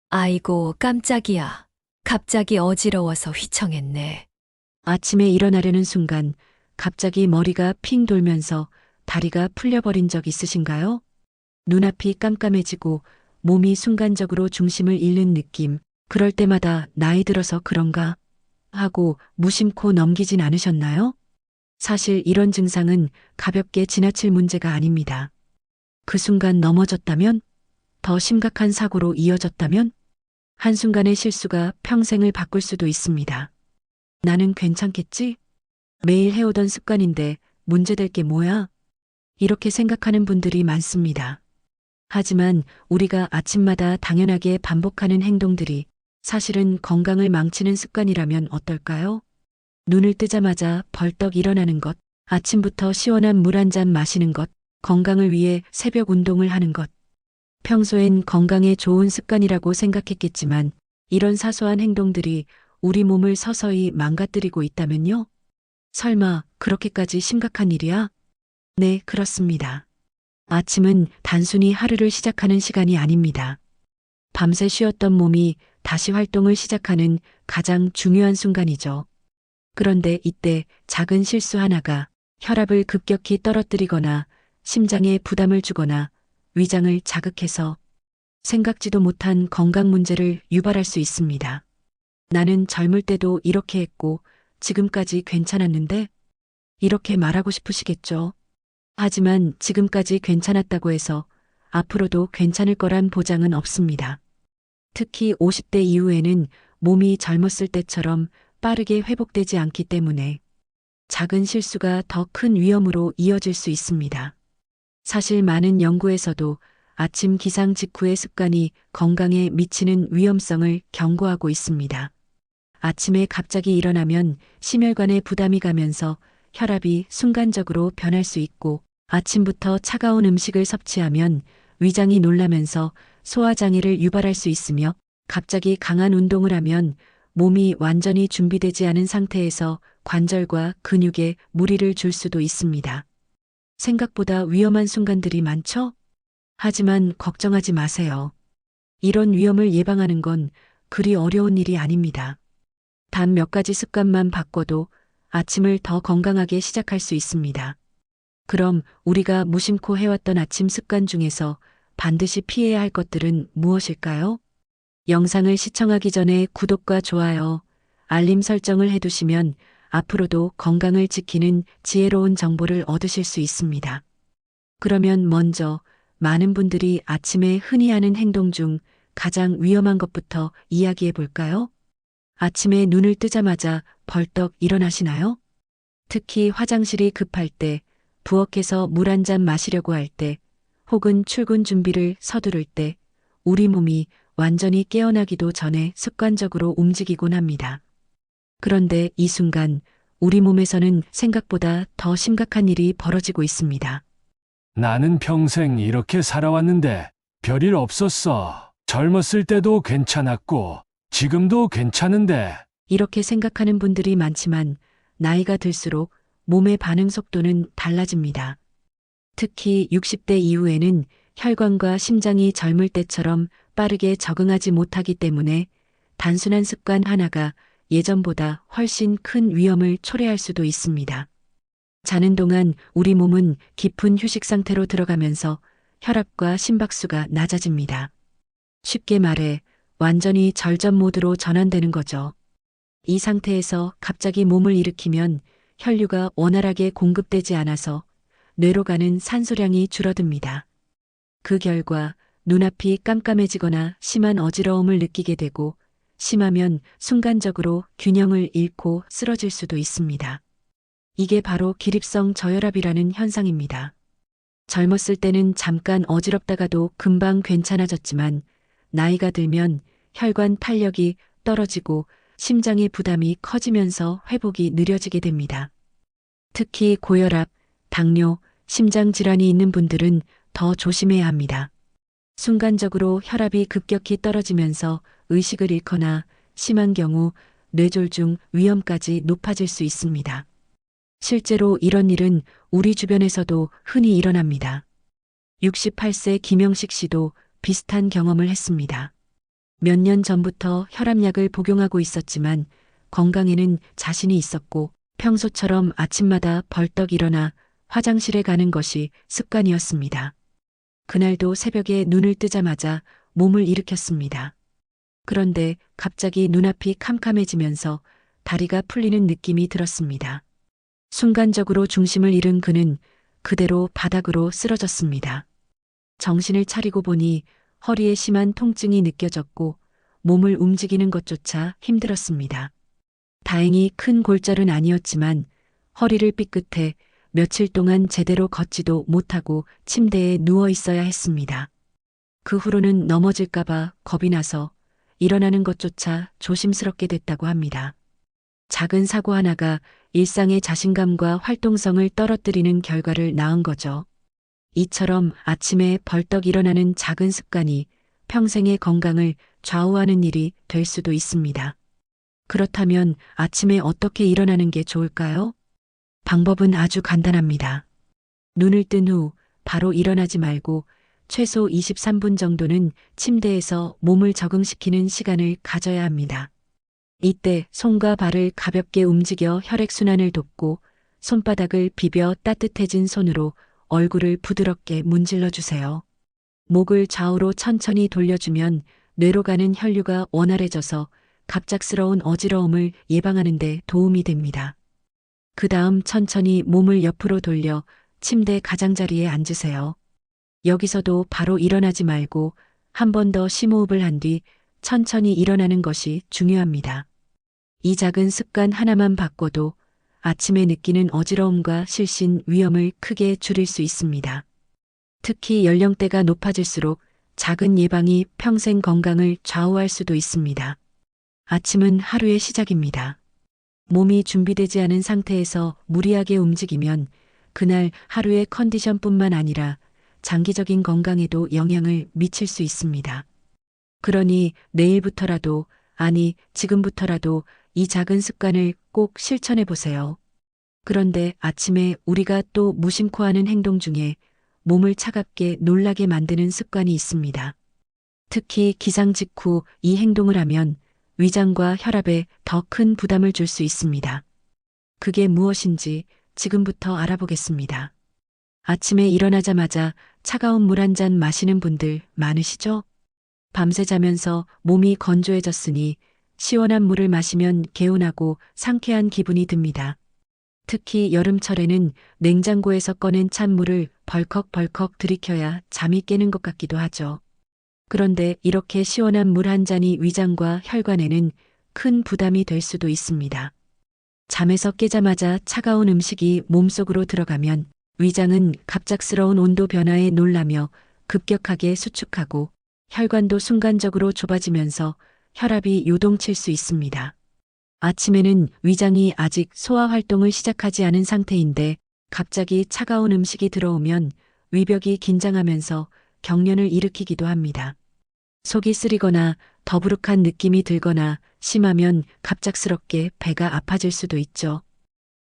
아이고, 깜짝이야. 갑자기 어지러워서 휘청했네. 아침에 일어나려는 순간 갑자기 머리가 핑 돌면서 다리가 풀려버린 적 있으신가요? 눈앞이 깜깜해지고 몸이 순간적으로 중심을 잃는 느낌. 그럴 때마다 나이 들어서 그런가 하고 무심코 넘기진 않으셨나요? 사실 이런 증상은 가볍게 지나칠 문제가 아닙니다. 그 순간 넘어졌다면? 더 심각한 사고로 이어졌다면? 한순간의 실수가 평생을 바꿀 수도 있습니다. 나는 괜찮겠지? 매일 해오던 습관인데 문제될 게 뭐야? 이렇게 생각하는 분들이 많습니다. 하지만 우리가 아침마다 당연하게 반복하는 행동들이 사실은 건강을 망치는 습관이라면 어떨까요? 눈을 뜨자마자 벌떡 일어나는 것, 아침부터 시원한 물 한 잔 마시는 것, 건강을 위해 새벽 운동을 하는 것. 평소엔 건강에 좋은 습관이라고 생각했겠지만 이런 사소한 행동들이 우리 몸을 서서히 망가뜨리고 있다면요? 설마 그렇게까지 심각한 일이야? 네, 그렇습니다. 아침은 단순히 하루를 시작하는 시간이 아닙니다. 밤새 쉬었던 몸이 다시 활동을 시작하는 가장 중요한 순간이죠. 그런데 이때 작은 실수 하나가 혈압을 급격히 떨어뜨리거나 심장에 부담을 주거나 위장을 자극해서 생각지도 못한 건강 문제를 유발할 수 있습니다. 나는 젊을 때도 이렇게 했고 지금까지 괜찮았는데 이렇게 말하고 싶으시겠죠. 하지만 지금까지 괜찮았다고 해서 앞으로도 괜찮을 거란 보장은 없습니다. 특히 50대 이후에는 몸이 젊었을 때처럼 빠르게 회복되지 않기 때문에 작은 실수가 더 큰 위험으로 이어질 수 있습니다. 사실 많은 연구에서도 아침 기상 직후의 습관이 건강에 미치는 위험성을 경고하고 있습니다. 아침에 갑자기 일어나면 심혈관에 부담이 가면서 혈압이 순간적으로 변할 수 있고 아침부터 차가운 음식을 섭취하면 위장이 놀라면서 소화장애를 유발할 수 있으며 갑자기 강한 운동을 하면 몸이 완전히 준비되지 않은 상태에서 관절과 근육에 무리를 줄 수도 있습니다. 생각보다 위험한 순간들이 많죠? 하지만 걱정하지 마세요. 이런 위험을 예방하는 건 그리 어려운 일이 아닙니다. 단 몇 가지 습관만 바꿔도 아침을 더 건강하게 시작할 수 있습니다. 그럼 우리가 무심코 해왔던 아침 습관 중에서 반드시 피해야 할 것들은 무엇일까요? 영상을 시청하기 전에 구독과 좋아요, 알림 설정을 해두시면 앞으로도 건강을 지키는 지혜로운 정보를 얻으실 수 있습니다. 그러면 먼저 많은 분들이 아침에 흔히 하는 행동 중 가장 위험한 것부터 이야기해 볼까요? 아침에 눈을 뜨자마자 벌떡 일어나시나요? 특히 화장실이 급할 때, 부엌에서 물 한 잔 마시려고 할 때, 혹은 출근 준비를 서두를 때, 우리 몸이 완전히 깨어나기도 전에 습관적으로 움직이곤 합니다. 그런데 이 순간 우리 몸에서는 생각보다 더 심각한 일이 벌어지고 있습니다. 나는 평생 이렇게 살아왔는데 별일 없었어. 젊었을 때도 괜찮았고, 지금도 괜찮은데. 이렇게 생각하는 분들이 많지만 나이가 들수록 몸의 반응 속도는 달라집니다. 특히 60대 이후에는 혈관과 심장이 젊을 때처럼 빠르게 적응하지 못하기 때문에 단순한 습관 하나가 예전보다 훨씬 큰 위험을 초래할 수도 있습니다. 자는 동안 우리 몸은 깊은 휴식 상태로 들어가면서 혈압과 심박수가 낮아집니다. 쉽게 말해 완전히 절전 모드로 전환되는 거죠. 이 상태에서 갑자기 몸을 일으키면 혈류가 원활하게 공급되지 않아서 뇌로 가는 산소량이 줄어듭니다. 그 결과 눈앞이 깜깜해지거나 심한 어지러움을 느끼게 되고 심하면 순간적으로 균형을 잃고 쓰러질 수도 있습니다. 이게 바로 기립성 저혈압이라는 현상입니다. 젊었을 때는 잠깐 어지럽다가도 금방 괜찮아졌지만 나이가 들면 혈관 탄력이 떨어지고 심장의 부담이 커지면서 회복이 느려지게 됩니다. 특히 고혈압, 당뇨, 심장 질환이 있는 분들은 더 조심해야 합니다. 순간적으로 혈압이 급격히 떨어지면서 의식을 잃거나 심한 경우 뇌졸중 위험까지 높아질 수 있습니다. 실제로 이런 일은 우리 주변에서도 흔히 일어납니다. 68세 김영식 씨도 비슷한 경험을 했습니다. 몇 년 전부터 혈압약을 복용하고 있었지만 건강에는 자신이 있었고 평소처럼 아침마다 벌떡 일어나 화장실에 가는 것이 습관이었습니다. 그날도 새벽에 눈을 뜨자마자 몸을 일으켰습니다. 그런데 갑자기 눈앞이 캄캄해지면서 다리가 풀리는 느낌이 들었습니다. 순간적으로 중심을 잃은 그는 그대로 바닥으로 쓰러졌습니다. 정신을 차리고 보니 허리에 심한 통증이 느껴졌고 몸을 움직이는 것조차 힘들었습니다. 다행히 큰 골절은 아니었지만 허리를 삐끗해 며칠 동안 제대로 걷지도 못하고 침대에 누워 있어야 했습니다. 그 후로는 넘어질까봐 겁이 나서 일어나는 것조차 조심스럽게 됐다고 합니다. 작은 사고 하나가 일상의 자신감과 활동성을 떨어뜨리는 결과를 낳은 거죠. 이처럼 아침에 벌떡 일어나는 작은 습관이 평생의 건강을 좌우하는 일이 될 수도 있습니다. 그렇다면 아침에 어떻게 일어나는 게 좋을까요? 방법은 아주 간단합니다. 눈을 뜬 후 바로 일어나지 말고 최소 23분 정도는 침대에서 몸을 적응시키는 시간을 가져야 합니다. 이때 손과 발을 가볍게 움직여 혈액순환을 돕고 손바닥을 비벼 따뜻해진 손으로 얼굴을 부드럽게 문질러 주세요. 목을 좌우로 천천히 돌려주면 뇌로 가는 혈류가 원활해져서 갑작스러운 어지러움을 예방하는 데 도움이 됩니다. 그 다음 천천히 몸을 옆으로 돌려 침대 가장자리에 앉으세요. 여기서도 바로 일어나지 말고 한 번 더 심호흡을 한 뒤 천천히 일어나는 것이 중요합니다. 이 작은 습관 하나만 바꿔도 아침에 느끼는 어지러움과 실신 위험을 크게 줄일 수 있습니다. 특히 연령대가 높아질수록 작은 예방이 평생 건강을 좌우할 수도 있습니다. 아침은 하루의 시작입니다. 몸이 준비되지 않은 상태에서 무리하게 움직이면 그날 하루의 컨디션뿐만 아니라 장기적인 건강에도 영향을 미칠 수 있습니다. 그러니 내일부터라도, 아니 지금부터라도 이 작은 습관을 꼭 실천해 보세요. 그런데 아침에 우리가 또 무심코 하는 행동 중에 몸을 차갑게 놀라게 만드는 습관이 있습니다. 특히 기상 직후 이 행동을 하면 위장과 혈압에 더 큰 부담을 줄 수 있습니다. 그게 무엇인지 지금부터 알아보겠습니다. 아침에 일어나자마자 차가운 물 한 잔 마시는 분들 많으시죠? 밤새 자면서 몸이 건조해졌으니 시원한 물을 마시면 개운하고 상쾌한 기분이 듭니다. 특히 여름철에는 냉장고에서 꺼낸 찬물을 벌컥벌컥 들이켜야 잠이 깨는 것 같기도 하죠. 그런데 이렇게 시원한 물 한 잔이 위장과 혈관에는 큰 부담이 될 수도 있습니다. 잠에서 깨자마자 차가운 음식이 몸속으로 들어가면 위장은 갑작스러운 온도 변화에 놀라며 급격하게 수축하고 혈관도 순간적으로 좁아지면서 혈압이 요동칠 수 있습니다. 아침에는 위장이 아직 소화 활동을 시작하지 않은 상태인데 갑자기 차가운 음식이 들어오면 위벽이 긴장하면서 경련을 일으키기도 합니다. 속이 쓰리거나 더부룩한 느낌이 들거나 심하면 갑작스럽게 배가 아파질 수도 있죠.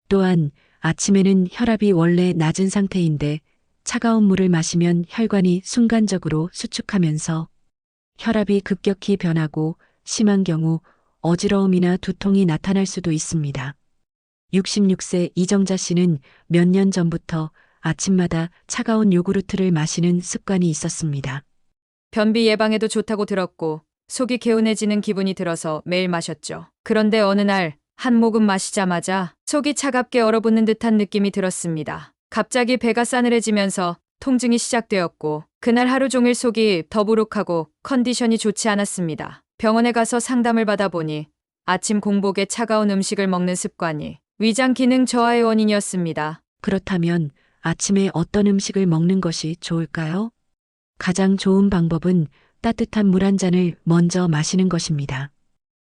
또한 아침에는 혈압이 원래 낮은 상태인데 차가운 물을 마시면 혈관이 순간적으로 수축하면서 혈압이 급격히 변하고 심한 경우 어지러움이나 두통이 나타날 수도 있습니다. 66세 이정자 씨는 몇 년 전부터 아침마다 차가운 요구르트를 마시는 습관이 있었습니다. 변비 예방에도 좋다고 들었고 속이 개운해지는 기분이 들어서 매일 마셨죠. 그런데 어느 날 한 모금 마시자마자 속이 차갑게 얼어붙는 듯한 느낌이 들었습니다. 갑자기 배가 싸늘해지면서 통증이 시작되었고 그날 하루 종일 속이 더부룩하고 컨디션이 좋지 않았습니다. 병원에 가서 상담을 받아보니 아침 공복에 차가운 음식을 먹는 습관이 위장 기능 저하의 원인이었습니다. 그렇다면 아침에 어떤 음식을 먹는 것이 좋을까요? 가장 좋은 방법은 따뜻한 물 한 잔을 먼저 마시는 것입니다.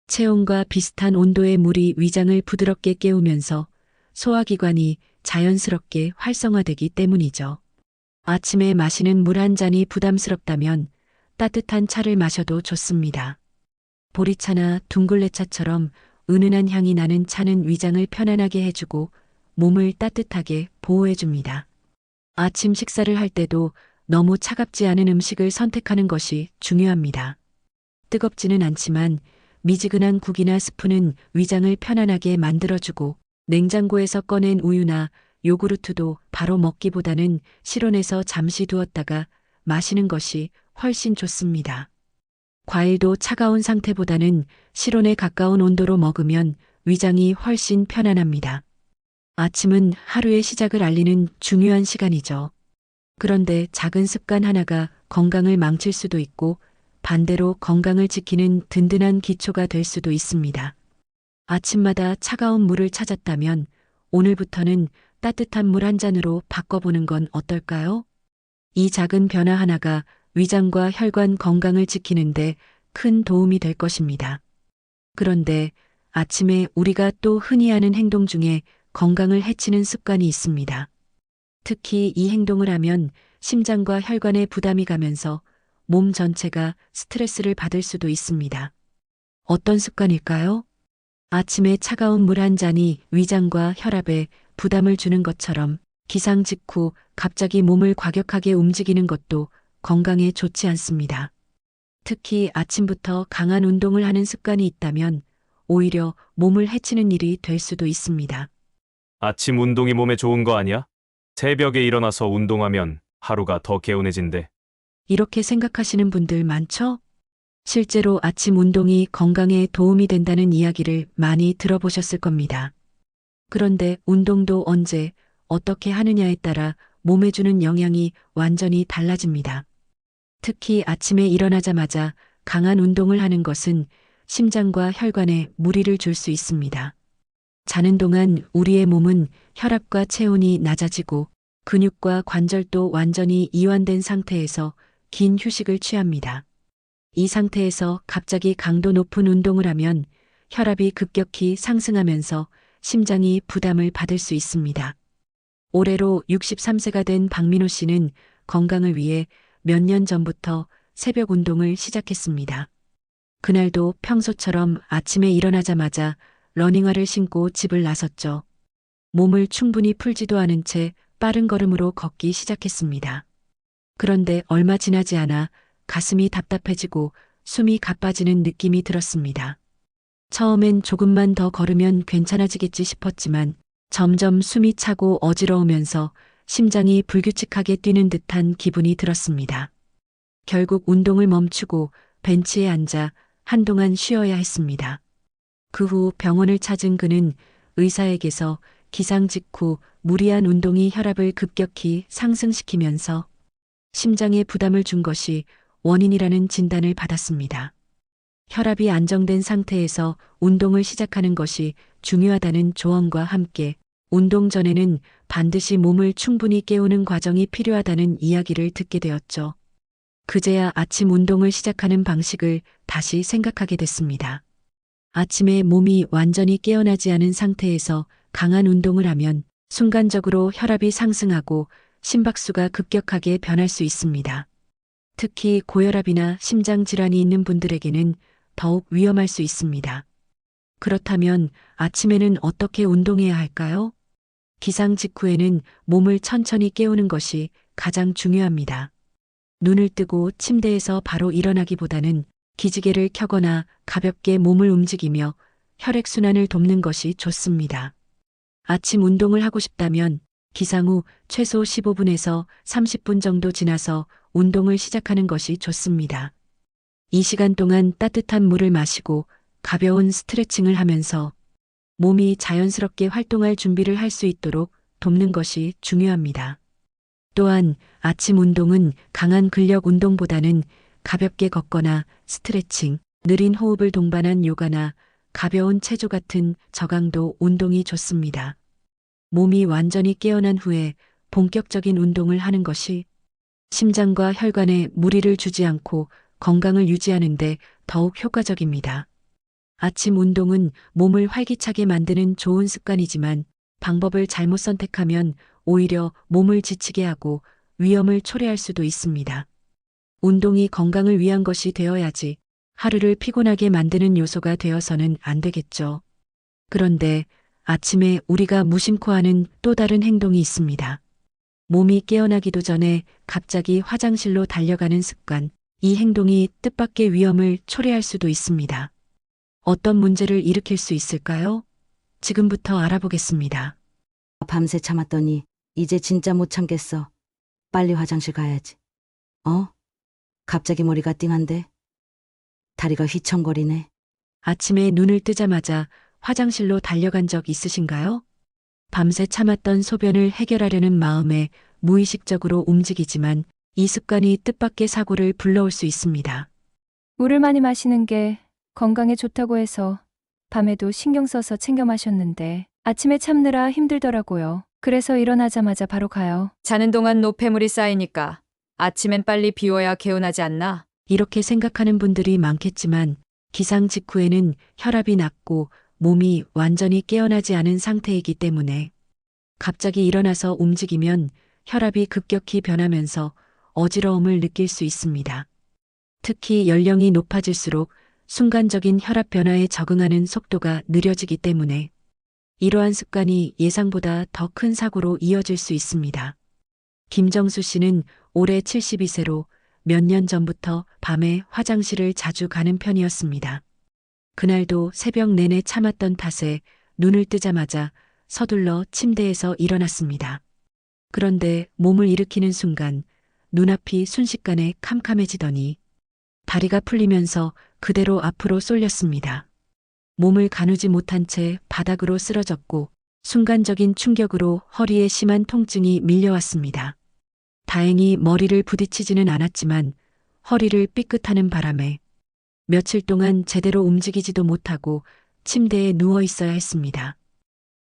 체온과 비슷한 온도의 물이 위장을 부드럽게 깨우면서 소화기관이 자연스럽게 활성화되기 때문이죠. 아침에 마시는 물 한 잔이 부담스럽다면 따뜻한 차를 마셔도 좋습니다. 보리차나 둥글레차처럼 은은한 향이 나는 차는 위장을 편안하게 해주고 몸을 따뜻하게 보호해줍니다. 아침 식사를 할 때도 너무 차갑지 않은 음식을 선택하는 것이 중요합니다. 뜨겁지는 않지만 미지근한 국이나 스프는 위장을 편안하게 만들어주고 냉장고에서 꺼낸 우유나 요구르트도 바로 먹기보다는 실온에서 잠시 두었다가 마시는 것이 훨씬 좋습니다. 과일도 차가운 상태보다는 실온에 가까운 온도로 먹으면 위장이 훨씬 편안합니다. 아침은 하루의 시작을 알리는 중요한 시간이죠. 그런데 작은 습관 하나가 건강을 망칠 수도 있고 반대로 건강을 지키는 든든한 기초가 될 수도 있습니다. 아침마다 차가운 물을 찾았다면 오늘부터는 따뜻한 물 한 잔으로 바꿔보는 건 어떨까요? 이 작은 변화 하나가 위장과 혈관 건강을 지키는데 큰 도움이 될 것입니다. 그런데 아침에 우리가 또 흔히 하는 행동 중에 건강을 해치는 습관이 있습니다. 특히 이 행동을 하면 심장과 혈관에 부담이 가면서 몸 전체가 스트레스를 받을 수도 있습니다. 어떤 습관일까요? 아침에 차가운 물 한 잔이 위장과 혈압에 부담을 주는 것처럼 기상 직후 갑자기 몸을 과격하게 움직이는 것도 건강에 좋지 않습니다. 특히 아침부터 강한 운동을 하는 습관이 있다면 오히려 몸을 해치는 일이 될 수도 있습니다. 아침 운동이 몸에 좋은 거 아니야? 새벽에 일어나서 운동하면 하루가 더 개운해진대. 이렇게 생각하시는 분들 많죠? 실제로 아침 운동이 건강에 도움이 된다는 이야기를 많이 들어보셨을 겁니다. 그런데 운동도 언제, 어떻게 하느냐에 따라 몸에 주는 영향이 완전히 달라집니다. 특히 아침에 일어나자마자 강한 운동을 하는 것은 심장과 혈관에 무리를 줄 수 있습니다. 자는 동안 우리의 몸은 혈압과 체온이 낮아지고 근육과 관절도 완전히 이완된 상태에서 긴 휴식을 취합니다. 이 상태에서 갑자기 강도 높은 운동을 하면 혈압이 급격히 상승하면서 심장이 부담을 받을 수 있습니다. 올해로 63세가 된 박민호 씨는 건강을 위해 몇 년 전부터 새벽 운동을 시작했습니다. 그날도 평소처럼 아침에 일어나자마자 러닝화를 신고 집을 나섰죠. 몸을 충분히 풀지도 않은 채 빠른 걸음으로 걷기 시작했습니다. 그런데 얼마 지나지 않아 가슴이 답답해지고 숨이 가빠지는 느낌이 들었습니다. 처음엔 조금만 더 걸으면 괜찮아지겠지 싶었지만 점점 숨이 차고 어지러우면서 심장이 불규칙하게 뛰는 듯한 기분이 들었습니다. 결국 운동을 멈추고 벤치에 앉아 한동안 쉬어야 했습니다. 그 후 병원을 찾은 그는 의사에게서 기상 직후 무리한 운동이 혈압을 급격히 상승시키면서 심장에 부담을 준 것이 원인이라는 진단을 받았습니다. 혈압이 안정된 상태에서 운동을 시작하는 것이 중요하다는 조언과 함께 운동 전에는 반드시 몸을 충분히 깨우는 과정이 필요하다는 이야기를 듣게 되었죠. 그제야 아침 운동을 시작하는 방식을 다시 생각하게 됐습니다. 아침에 몸이 완전히 깨어나지 않은 상태에서 강한 운동을 하면 순간적으로 혈압이 상승하고 심박수가 급격하게 변할 수 있습니다. 특히 고혈압이나 심장 질환이 있는 분들에게는 더욱 위험할 수 있습니다. 그렇다면 아침에는 어떻게 운동해야 할까요? 기상 직후에는 몸을 천천히 깨우는 것이 가장 중요합니다. 눈을 뜨고 침대에서 바로 일어나기보다는 기지개를 켜거나 가볍게 몸을 움직이며 혈액순환을 돕는 것이 좋습니다. 아침 운동을 하고 싶다면 기상 후 최소 15분에서 30분 정도 지나서 운동을 시작하는 것이 좋습니다. 이 시간 동안 따뜻한 물을 마시고 가벼운 스트레칭을 하면서 몸이 자연스럽게 활동할 준비를 할 수 있도록 돕는 것이 중요합니다. 또한 아침 운동은 강한 근력 운동보다는 가볍게 걷거나 스트레칭, 느린 호흡을 동반한 요가나 가벼운 체조 같은 저강도 운동이 좋습니다. 몸이 완전히 깨어난 후에 본격적인 운동을 하는 것이 심장과 혈관에 무리를 주지 않고 건강을 유지하는 데 더욱 효과적입니다. 아침 운동은 몸을 활기차게 만드는 좋은 습관이지만 방법을 잘못 선택하면 오히려 몸을 지치게 하고 위험을 초래할 수도 있습니다. 운동이 건강을 위한 것이 되어야지 하루를 피곤하게 만드는 요소가 되어서는 안 되겠죠. 그런데 아침에 우리가 무심코 하는 또 다른 행동이 있습니다. 몸이 깨어나기도 전에 갑자기 화장실로 달려가는 습관. 이 행동이 뜻밖의 위험을 초래할 수도 있습니다. 어떤 문제를 일으킬 수 있을까요? 지금부터 알아보겠습니다. 밤새 참았더니 이제 진짜 못 참겠어. 빨리 화장실 가야지. 갑자기 머리가 띵한데? 다리가 휘청거리네. 아침에 눈을 뜨자마자 화장실로 달려간 적 있으신가요? 밤새 참았던 소변을 해결하려는 마음에 무의식적으로 움직이지만 이 습관이 뜻밖의 사고를 불러올 수 있습니다. 물을 많이 마시는 게 건강에 좋다고 해서 밤에도 신경 써서 챙겨 마셨는데 아침에 참느라 힘들더라고요. 그래서 일어나자마자 바로 가요. 자는 동안 노폐물이 쌓이니까 아침엔 빨리 비워야 개운하지 않나? 이렇게 생각하는 분들이 많겠지만 기상 직후에는 혈압이 낮고 몸이 완전히 깨어나지 않은 상태이기 때문에 갑자기 일어나서 움직이면 혈압이 급격히 변하면서 어지러움을 느낄 수 있습니다. 특히 연령이 높아질수록 순간적인 혈압 변화에 적응하는 속도가 느려지기 때문에 이러한 습관이 예상보다 더 큰 사고로 이어질 수 있습니다. 김정수 씨는 올해 72세로 몇 년 전부터 밤에 화장실을 자주 가는 편이었습니다. 그날도 새벽 내내 참았던 탓에 눈을 뜨자마자 서둘러 침대에서 일어났습니다. 그런데 몸을 일으키는 순간 눈앞이 순식간에 캄캄해지더니 다리가 풀리면서 그대로 앞으로 쏠렸습니다. 몸을 가누지 못한 채 바닥으로 쓰러졌고 순간적인 충격으로 허리에 심한 통증이 밀려왔습니다. 다행히 머리를 부딪히지는 않았지만 허리를 삐끗하는 바람에 며칠 동안 제대로 움직이지도 못하고 침대에 누워 있어야 했습니다.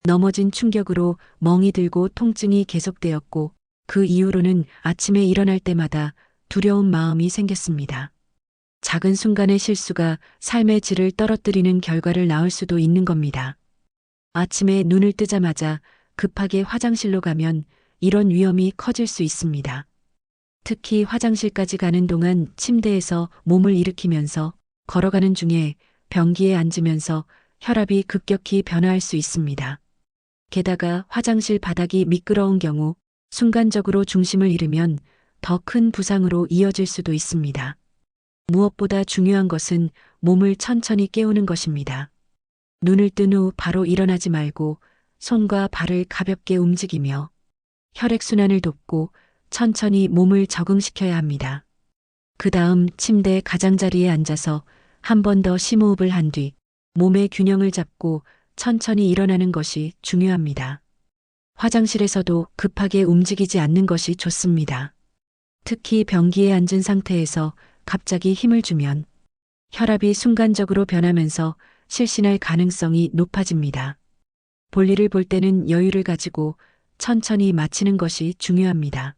넘어진 충격으로 멍이 들고 통증이 계속되었고 그 이후로는 아침에 일어날 때마다 두려운 마음이 생겼습니다. 작은 순간의 실수가 삶의 질을 떨어뜨리는 결과를 낳을 수도 있는 겁니다. 아침에 눈을 뜨자마자 급하게 화장실로 가면 이런 위험이 커질 수 있습니다. 특히 화장실까지 가는 동안 침대에서 몸을 일으키면서 걸어가는 중에 변기에 앉으면서 혈압이 급격히 변화할 수 있습니다. 게다가 화장실 바닥이 미끄러운 경우 순간적으로 중심을 잃으면 더 큰 부상으로 이어질 수도 있습니다. 무엇보다 중요한 것은 몸을 천천히 깨우는 것입니다. 눈을 뜬 후 바로 일어나지 말고 손과 발을 가볍게 움직이며 혈액순환을 돕고 천천히 몸을 적응시켜야 합니다. 그 다음 침대 가장자리에 앉아서 한 번 더 심호흡을 한 뒤 몸의 균형을 잡고 천천히 일어나는 것이 중요합니다. 화장실에서도 급하게 움직이지 않는 것이 좋습니다. 특히 변기에 앉은 상태에서 갑자기 힘을 주면 혈압이 순간적으로 변하면서 실신할 가능성이 높아집니다. 볼일을 볼 때는 여유를 가지고 천천히 마치는 것이 중요합니다.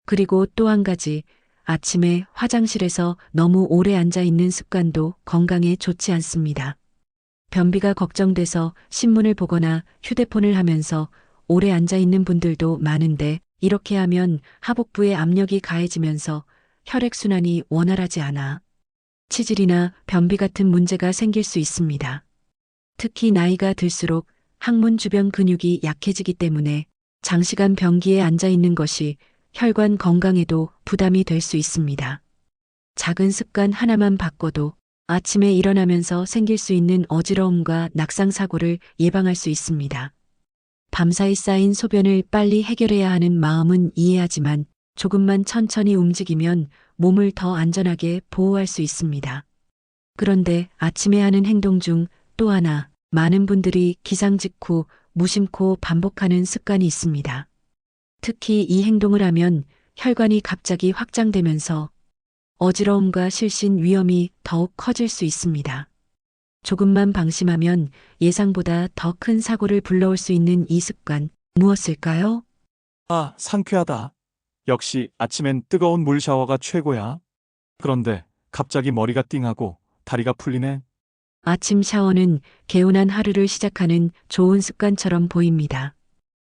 그리고 또 한 가지, 아침에 화장실에서 너무 오래 앉아 있는 습관도 건강에 좋지 않습니다. 변비가 걱정돼서 신문을 보거나 휴대폰을 하면서 오래 앉아 있는 분들도 많은데 이렇게 하면 하복부에 압력이 가해지면서 혈액순환이 원활하지 않아 치질이나 변비 같은 문제가 생길 수 있습니다. 특히 나이가 들수록 항문 주변 근육이 약해지기 때문에 장시간 변기에 앉아 있는 것이 혈관 건강에도 부담이 될 수 있습니다. 작은 습관 하나만 바꿔도 아침에 일어나면서 생길 수 있는 어지러움과 낙상 사고를 예방할 수 있습니다. 밤사이 쌓인 소변을 빨리 해결해야 하는 마음은 이해하지만 조금만 천천히 움직이면 몸을 더 안전하게 보호할 수 있습니다. 그런데 아침에 하는 행동 중 또 하나 많은 분들이 기상 직후 무심코 반복하는 습관이 있습니다. 특히 이 행동을 하면 혈관이 갑자기 확장되면서 어지러움과 실신 위험이 더욱 커질 수 있습니다. 조금만 방심하면 예상보다 더 큰 사고를 불러올 수 있는 이 습관 무엇일까요? 아, 상쾌하다. 역시 아침엔 뜨거운 물 샤워가 최고야. 그런데 갑자기 머리가 띵하고 다리가 풀리네. 아침 샤워는 개운한 하루를 시작하는 좋은 습관처럼 보입니다.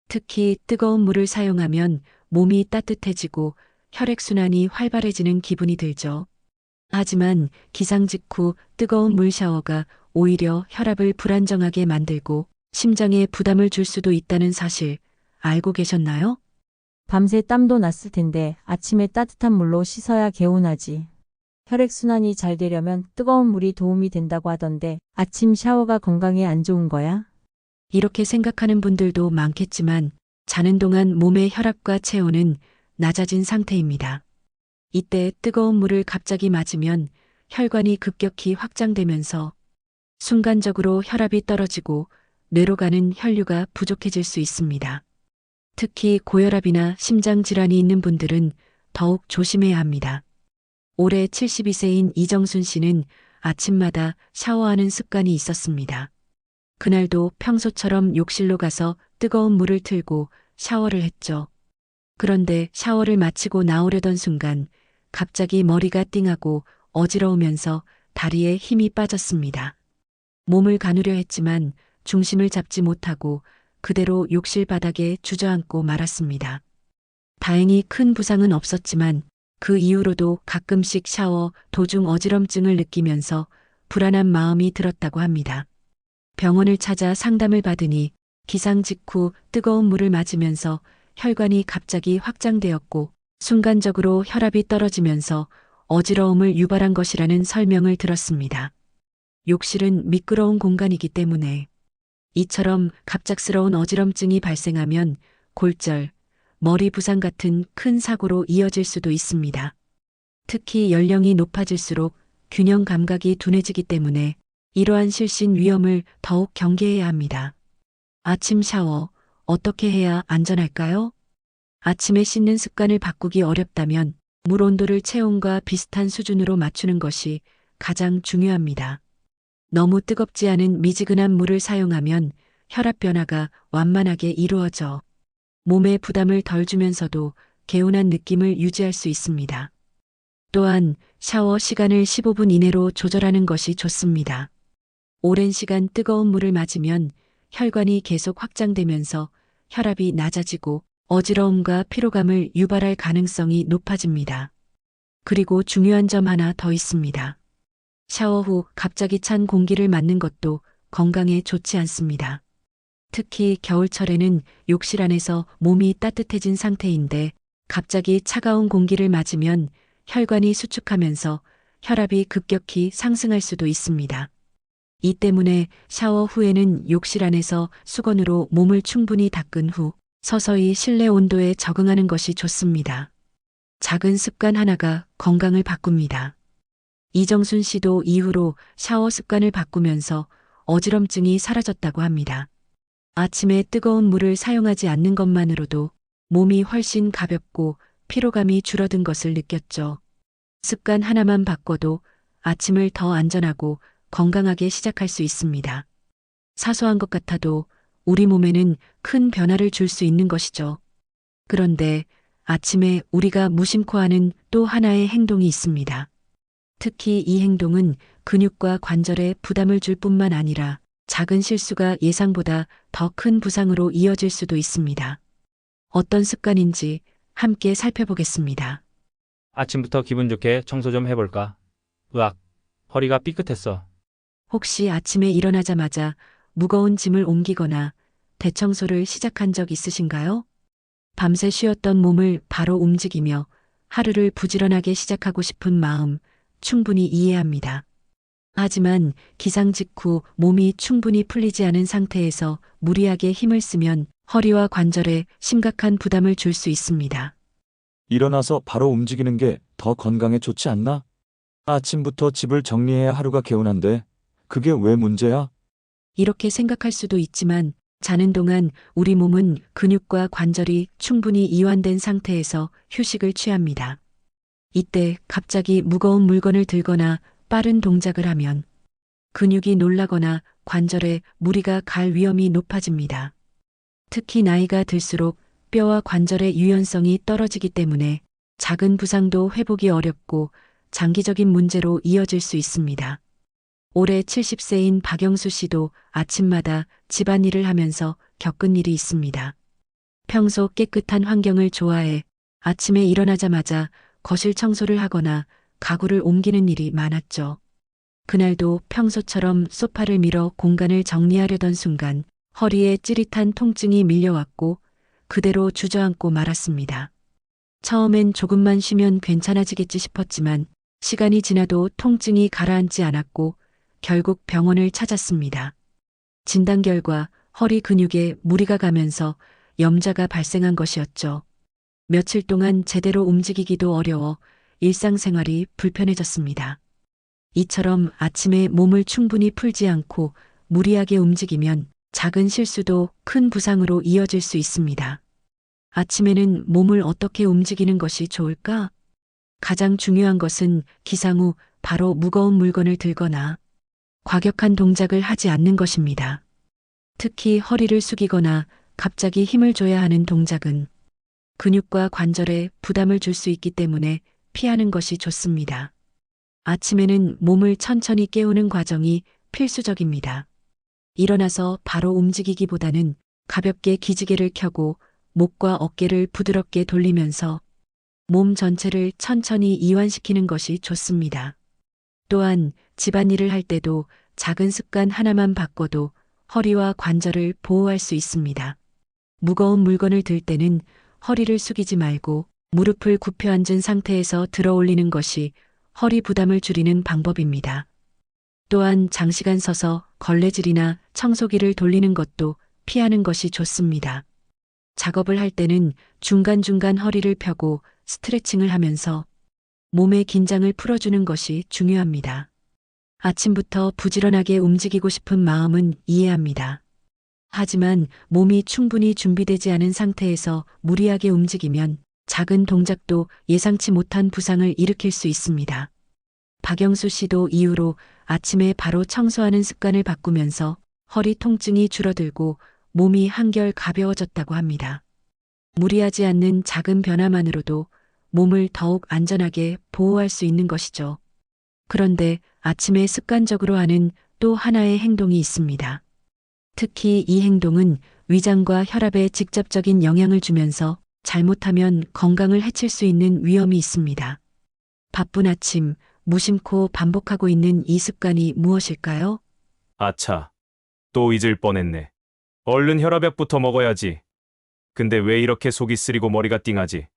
특히 뜨거운 물을 사용하면 몸이 따뜻해지고 혈액순환이 활발해지는 기분이 들죠. 하지만 기상 직후 뜨거운 물 샤워가 오히려 혈압을 불안정하게 만들고 심장에 부담을 줄 수도 있다는 사실 알고 계셨나요? 밤새 땀도 났을 텐데 아침에 따뜻한 물로 씻어야 개운하지. 혈액순환이 잘 되려면 뜨거운 물이 도움이 된다고 하던데 아침 샤워가 건강에 안 좋은 거야? 이렇게 생각하는 분들도 많겠지만 자는 동안 몸의 혈압과 체온은 낮아진 상태입니다. 이때 뜨거운 물을 갑자기 맞으면 혈관이 급격히 확장되면서 순간적으로 혈압이 떨어지고 뇌로 가는 혈류가 부족해질 수 있습니다. 특히 고혈압이나 심장질환이 있는 분들은 더욱 조심해야 합니다. 올해 72세인 이정순 씨는 아침마다 샤워하는 습관이 있었습니다. 그날도 평소처럼 욕실로 가서 뜨거운 물을 틀고 샤워를 했죠. 그런데 샤워를 마치고 나오려던 순간 갑자기 머리가 띵하고 어지러우면서 다리에 힘이 빠졌습니다. 몸을 가누려 했지만 중심을 잡지 못하고 그대로 욕실 바닥에 주저앉고 말았습니다. 다행히 큰 부상은 없었지만 그 이후로도 가끔씩 샤워 도중 어지럼증을 느끼면서 불안한 마음이 들었다고 합니다. 병원을 찾아 상담을 받으니 기상 직후 뜨거운 물을 맞으면서 혈관이 갑자기 확장되었고 순간적으로 혈압이 떨어지면서 어지러움을 유발한 것이라는 설명을 들었습니다. 욕실은 미끄러운 공간이기 때문에 이처럼 갑작스러운 어지럼증이 발생하면 골절, 머리 부상 같은 큰 사고로 이어질 수도 있습니다. 특히 연령이 높아질수록 균형 감각이 둔해지기 때문에 이러한 실신 위험을 더욱 경계해야 합니다. 아침 샤워 어떻게 해야 안전할까요? 아침에 씻는 습관을 바꾸기 어렵다면 물 온도를 체온과 비슷한 수준으로 맞추는 것이 가장 중요합니다. 너무 뜨겁지 않은 미지근한 물을 사용하면 혈압 변화가 완만하게 이루어져 몸에 부담을 덜 주면서도 개운한 느낌을 유지할 수 있습니다. 또한 샤워 시간을 15분 이내로 조절하는 것이 좋습니다. 오랜 시간 뜨거운 물을 맞으면 혈관이 계속 확장되면서 혈압이 낮아지고 어지러움과 피로감을 유발할 가능성이 높아집니다. 그리고 중요한 점 하나 더 있습니다. 샤워 후 갑자기 찬 공기를 맞는 것도 건강에 좋지 않습니다. 특히 겨울철에는 욕실 안에서 몸이 따뜻해진 상태인데 갑자기 차가운 공기를 맞으면 혈관이 수축하면서 혈압이 급격히 상승할 수도 있습니다. 이 때문에 샤워 후에는 욕실 안에서 수건으로 몸을 충분히 닦은 후 서서히 실내 온도에 적응하는 것이 좋습니다. 작은 습관 하나가 건강을 바꿉니다. 이정순 씨도 이후로 샤워 습관을 바꾸면서 어지럼증이 사라졌다고 합니다. 아침에 뜨거운 물을 사용하지 않는 것만으로도 몸이 훨씬 가볍고 피로감이 줄어든 것을 느꼈죠. 습관 하나만 바꿔도 아침을 더 안전하고 건강하게 시작할 수 있습니다. 사소한 것 같아도 우리 몸에는 큰 변화를 줄 수 있는 것이죠. 그런데 아침에 우리가 무심코 하는 또 하나의 행동이 있습니다. 특히 이 행동은 근육과 관절에 부담을 줄 뿐만 아니라 작은 실수가 예상보다 더 큰 부상으로 이어질 수도 있습니다. 어떤 습관인지 함께 살펴보겠습니다. 아침부터 기분 좋게 청소 좀 해볼까? 으악, 허리가 삐끗했어. 혹시 아침에 일어나자마자 무거운 짐을 옮기거나 대청소를 시작한 적 있으신가요? 밤새 쉬었던 몸을 바로 움직이며 하루를 부지런하게 시작하고 싶은 마음 충분히 이해합니다. 하지만 기상 직후 몸이 충분히 풀리지 않은 상태에서 무리하게 힘을 쓰면 허리와 관절에 심각한 부담을 줄 수 있습니다. 일어나서 바로 움직이는 게 더 건강에 좋지 않나? 아침부터 집을 정리해야 하루가 개운한데 그게 왜 문제야? 이렇게 생각할 수도 있지만 자는 동안 우리 몸은 근육과 관절이 충분히 이완된 상태에서 휴식을 취합니다. 이때 갑자기 무거운 물건을 들거나 빠른 동작을 하면 근육이 놀라거나 관절에 무리가 갈 위험이 높아집니다. 특히 나이가 들수록 뼈와 관절의 유연성이 떨어지기 때문에 작은 부상도 회복이 어렵고 장기적인 문제로 이어질 수 있습니다. 올해 70세인 박영수 씨도 아침마다 집안일을 하면서 겪은 일이 있습니다. 평소 깨끗한 환경을 좋아해 아침에 일어나자마자 거실 청소를 하거나 가구를 옮기는 일이 많았죠. 그날도 평소처럼 소파를 밀어 공간을 정리하려던 순간 허리에 찌릿한 통증이 밀려왔고 그대로 주저앉고 말았습니다. 처음엔 조금만 쉬면 괜찮아지겠지 싶었지만 시간이 지나도 통증이 가라앉지 않았고 결국 병원을 찾았습니다. 진단 결과 허리 근육에 무리가 가면서 염좌가 발생한 것이었죠. 며칠 동안 제대로 움직이기도 어려워 일상생활이 불편해졌습니다. 이처럼 아침에 몸을 충분히 풀지 않고 무리하게 움직이면 작은 실수도 큰 부상으로 이어질 수 있습니다. 아침에는 몸을 어떻게 움직이는 것이 좋을까? 가장 중요한 것은 기상 후 바로 무거운 물건을 들거나 과격한 동작을 하지 않는 것입니다. 특히 허리를 숙이거나 갑자기 힘을 줘야 하는 동작은 근육과 관절에 부담을 줄 수 있기 때문에 피하는 것이 좋습니다. 아침에는 몸을 천천히 깨우는 과정이 필수적입니다. 일어나서 바로 움직이기보다는 가볍게 기지개를 켜고 목과 어깨를 부드럽게 돌리면서 몸 전체를 천천히 이완시키는 것이 좋습니다. 또한 집안일을 할 때도 작은 습관 하나만 바꿔도 허리와 관절을 보호할 수 있습니다. 무거운 물건을 들 때는 허리를 숙이지 말고 무릎을 굽혀 앉은 상태에서 들어 올리는 것이 허리 부담을 줄이는 방법입니다. 또한 장시간 서서 걸레질이나 청소기를 돌리는 것도 피하는 것이 좋습니다. 작업을 할 때는 중간중간 허리를 펴고 스트레칭을 하면서 몸의 긴장을 풀어주는 것이 중요합니다. 아침부터 부지런하게 움직이고 싶은 마음은 이해합니다. 하지만 몸이 충분히 준비되지 않은 상태에서 무리하게 움직이면 작은 동작도 예상치 못한 부상을 일으킬 수 있습니다. 박영수 씨도 이후로 아침에 바로 청소하는 습관을 바꾸면서 허리 통증이 줄어들고 몸이 한결 가벼워졌다고 합니다. 무리하지 않는 작은 변화만으로도 몸을 더욱 안전하게 보호할 수 있는 것이죠. 그런데 아침에 습관적으로 하는 또 하나의 행동이 있습니다. 특히 이 행동은 위장과 혈압에 직접적인 영향을 주면서 잘못하면 건강을 해칠 수 있는 위험이 있습니다. 바쁜 아침, 무심코 반복하고 있는 이 습관이 무엇일까요? 아차. 또 잊을 뻔했네. 얼른 혈압약부터 먹어야지. 근데 왜 이렇게 속이 쓰리고 머리가 띵하지?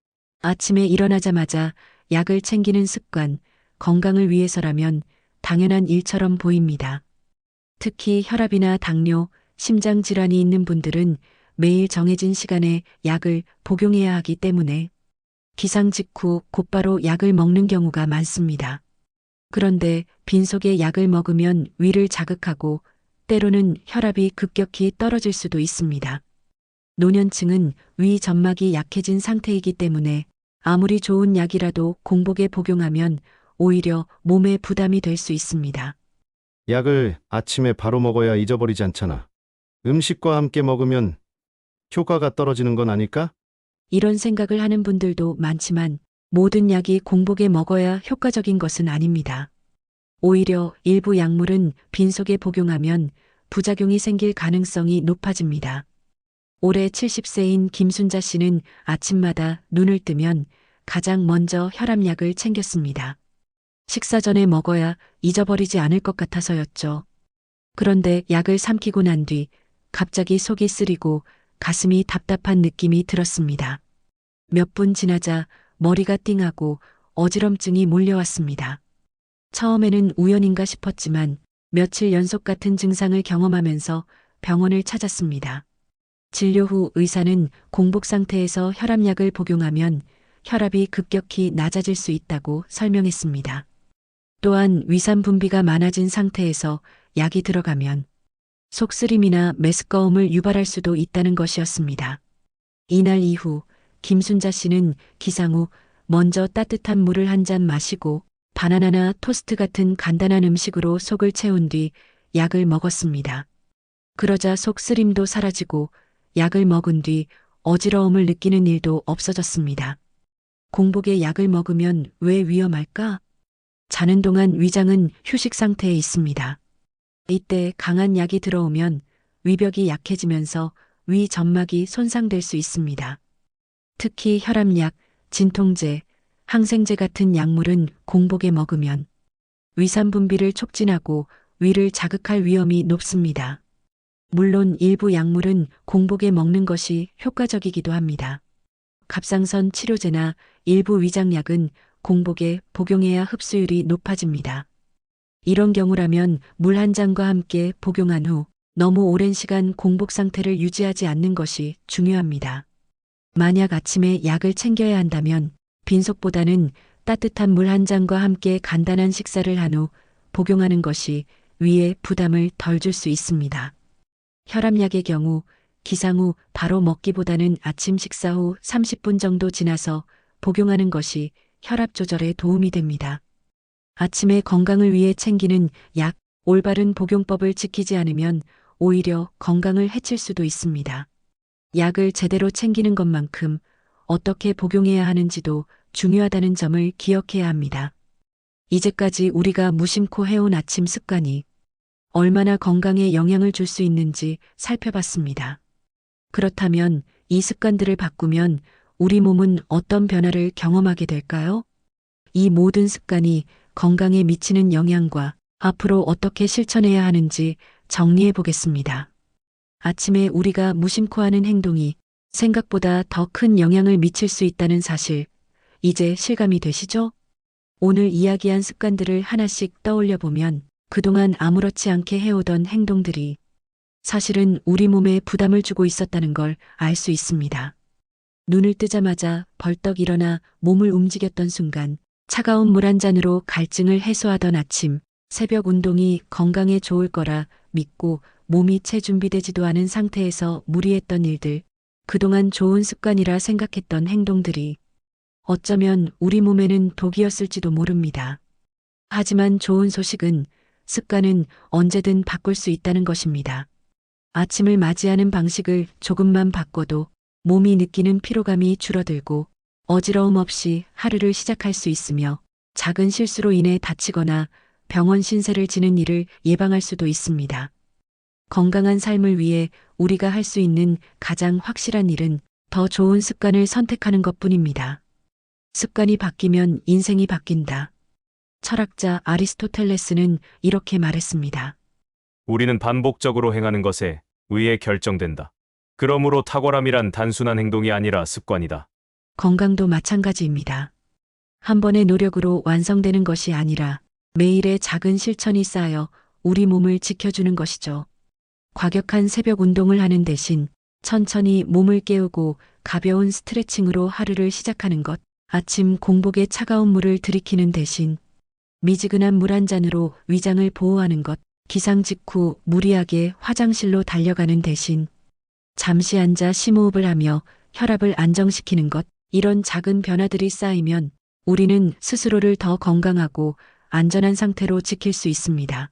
아침에 일어나자마자 약을 챙기는 습관, 건강을 위해서라면 당연한 일처럼 보입니다. 특히 혈압이나 당뇨, 심장 질환이 있는 분들은 매일 정해진 시간에 약을 복용해야 하기 때문에 기상 직후 곧바로 약을 먹는 경우가 많습니다. 그런데 빈속에 약을 먹으면 위를 자극하고 때로는 혈압이 급격히 떨어질 수도 있습니다. 노년층은 위 점막이 약해진 상태이기 때문에 아무리 좋은 약이라도 공복에 복용하면 오히려 몸에 부담이 될 수 있습니다. 약을 아침에 바로 먹어야 잊어버리지 않잖아. 음식과 함께 먹으면 효과가 떨어지는 건 아닐까? 이런 생각을 하는 분들도 많지만 모든 약이 공복에 먹어야 효과적인 것은 아닙니다. 오히려 일부 약물은 빈속에 복용하면 부작용이 생길 가능성이 높아집니다. 올해 70세인 김순자 씨는 아침마다 눈을 뜨면 가장 먼저 혈압약을 챙겼습니다. 식사 전에 먹어야 잊어버리지 않을 것 같아서였죠. 그런데 약을 삼키고 난 뒤 갑자기 속이 쓰리고 가슴이 답답한 느낌이 들었습니다. 몇 분 지나자 머리가 띵하고 어지럼증이 몰려왔습니다. 처음에는 우연인가 싶었지만 며칠 연속 같은 증상을 경험하면서 병원을 찾았습니다. 진료 후 의사는 공복 상태에서 혈압약을 복용하면 혈압이 급격히 낮아질 수 있다고 설명했습니다. 또한 위산 분비가 많아진 상태에서 약이 들어가면 속쓰림이나 메스꺼움을 유발할 수도 있다는 것이었습니다. 이날 이후 김순자 씨는 기상 후 먼저 따뜻한 물을 한 잔 마시고 바나나나 토스트 같은 간단한 음식으로 속을 채운 뒤 약을 먹었습니다. 그러자 속쓰림도 사라지고 약을 먹은 뒤 어지러움을 느끼는 일도 없어졌습니다. 공복에 약을 먹으면 왜 위험할까? 자는 동안 위장은 휴식 상태에 있습니다. 이때 강한 약이 들어오면 위벽이 약해지면서 위 점막이 손상될 수 있습니다. 특히 혈압약, 진통제, 항생제 같은 약물은 공복에 먹으면 위산 분비를 촉진하고 위를 자극할 위험이 높습니다. 물론 일부 약물은 공복에 먹는 것이 효과적이기도 합니다. 갑상선 치료제나 일부 위장약은 공복에 복용해야 흡수율이 높아집니다. 이런 경우라면 물 한 잔과 함께 복용한 후 너무 오랜 시간 공복 상태를 유지하지 않는 것이 중요합니다. 만약 아침에 약을 챙겨야 한다면 빈속보다는 따뜻한 물 한 잔과 함께 간단한 식사를 한 후 복용하는 것이 위에 부담을 덜 줄 수 있습니다. 혈압약의 경우 기상 후 바로 먹기보다는 아침 식사 후 30분 정도 지나서 복용하는 것이 혈압 조절에 도움이 됩니다. 아침에 건강을 위해 챙기는 약, 올바른 복용법을 지키지 않으면 오히려 건강을 해칠 수도 있습니다. 약을 제대로 챙기는 것만큼 어떻게 복용해야 하는지도 중요하다는 점을 기억해야 합니다. 이제까지 우리가 무심코 해온 아침 습관이 얼마나 건강에 영향을 줄 수 있는지 살펴봤습니다. 그렇다면 이 습관들을 바꾸면 우리 몸은 어떤 변화를 경험하게 될까요? 이 모든 습관이 건강에 미치는 영향과 앞으로 어떻게 실천해야 하는지 정리해 보겠습니다. 아침에 우리가 무심코 하는 행동이 생각보다 더 큰 영향을 미칠 수 있다는 사실, 이제 실감이 되시죠? 오늘 이야기한 습관들을 하나씩 떠올려 보면 그동안 아무렇지 않게 해오던 행동들이 사실은 우리 몸에 부담을 주고 있었다는 걸 알 수 있습니다. 눈을 뜨자마자 벌떡 일어나 몸을 움직였던 순간, 차가운 물 한 잔으로 갈증을 해소하던 아침, 새벽 운동이 건강에 좋을 거라 믿고 몸이 채 준비되지도 않은 상태에서 무리했던 일들, 그동안 좋은 습관이라 생각했던 행동들이 어쩌면 우리 몸에는 독이었을지도 모릅니다. 하지만 좋은 소식은 습관은 언제든 바꿀 수 있다는 것입니다. 아침을 맞이하는 방식을 조금만 바꿔도 몸이 느끼는 피로감이 줄어들고 어지러움 없이 하루를 시작할 수 있으며 작은 실수로 인해 다치거나 병원 신세를 지는 일을 예방할 수도 있습니다. 건강한 삶을 위해 우리가 할 수 있는 가장 확실한 일은 더 좋은 습관을 선택하는 것뿐입니다. 습관이 바뀌면 인생이 바뀐다. 철학자 아리스토텔레스는 이렇게 말했습니다. 우리는 반복적으로 행하는 것에 의해 결정된다. 그러므로 탁월함이란 단순한 행동이 아니라 습관이다. 건강도 마찬가지입니다. 한 번의 노력으로 완성되는 것이 아니라 매일의 작은 실천이 쌓여 우리 몸을 지켜주는 것이죠. 과격한 새벽 운동을 하는 대신 천천히 몸을 깨우고 가벼운 스트레칭으로 하루를 시작하는 것, 아침 공복에 차가운 물을 들이키는 대신 미지근한 물 한 잔으로 위장을 보호하는 것, 기상 직후 무리하게 화장실로 달려가는 대신 잠시 앉아 심호흡을 하며 혈압을 안정시키는 것, 이런 작은 변화들이 쌓이면 우리는 스스로를 더 건강하고 안전한 상태로 지킬 수 있습니다.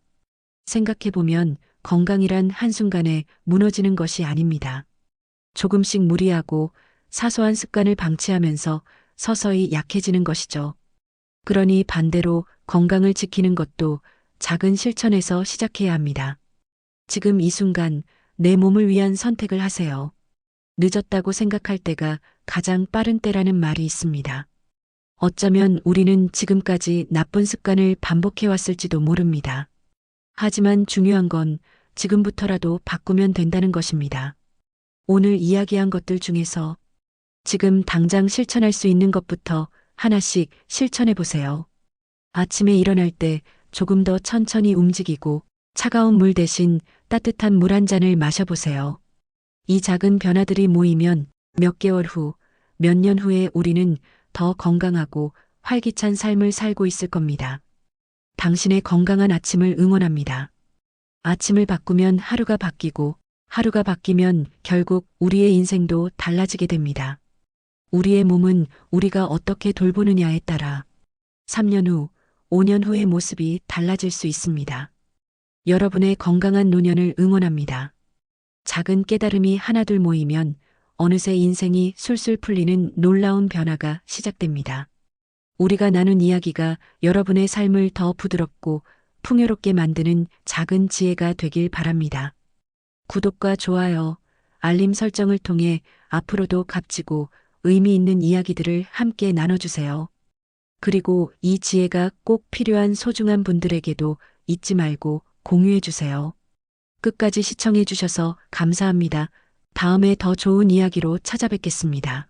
생각해보면 건강이란 한순간에 무너지는 것이 아닙니다. 조금씩 무리하고 사소한 습관을 방치하면서 서서히 약해지는 것이죠. 그러니 반대로 건강을 지키는 것도 작은 실천에서 시작해야 합니다. 지금 이 순간 내 몸을 위한 선택을 하세요. 늦었다고 생각할 때가 가장 빠른 때라는 말이 있습니다. 어쩌면 우리는 지금까지 나쁜 습관을 반복해왔을지도 모릅니다. 하지만 중요한 건 지금부터라도 바꾸면 된다는 것입니다. 오늘 이야기한 것들 중에서 지금 당장 실천할 수 있는 것부터 하나씩 실천해 보세요. 아침에 일어날 때 조금 더 천천히 움직이고 차가운 물 대신 따뜻한 물 한 잔을 마셔보세요. 이 작은 변화들이 모이면 몇 개월 후, 몇 년 후에 우리는 더 건강하고 활기찬 삶을 살고 있을 겁니다. 당신의 건강한 아침을 응원합니다. 아침을 바꾸면 하루가 바뀌고 하루가 바뀌면 결국 우리의 인생도 달라지게 됩니다. 우리의 몸은 우리가 어떻게 돌보느냐에 따라 3년 후, 5년 후의 모습이 달라질 수 있습니다. 여러분의 건강한 노년을 응원합니다. 작은 깨달음이 하나둘 모이면 어느새 인생이 술술 풀리는 놀라운 변화가 시작됩니다. 우리가 나눈 이야기가 여러분의 삶을 더 부드럽고 풍요롭게 만드는 작은 지혜가 되길 바랍니다. 구독과 좋아요, 알림 설정을 통해 앞으로도 값지고 의미 있는 이야기들을 함께 나눠주세요. 그리고 이 지혜가 꼭 필요한 소중한 분들에게도 잊지 말고 공유해주세요. 끝까지 시청해주셔서 감사합니다. 다음에 더 좋은 이야기로 찾아뵙겠습니다.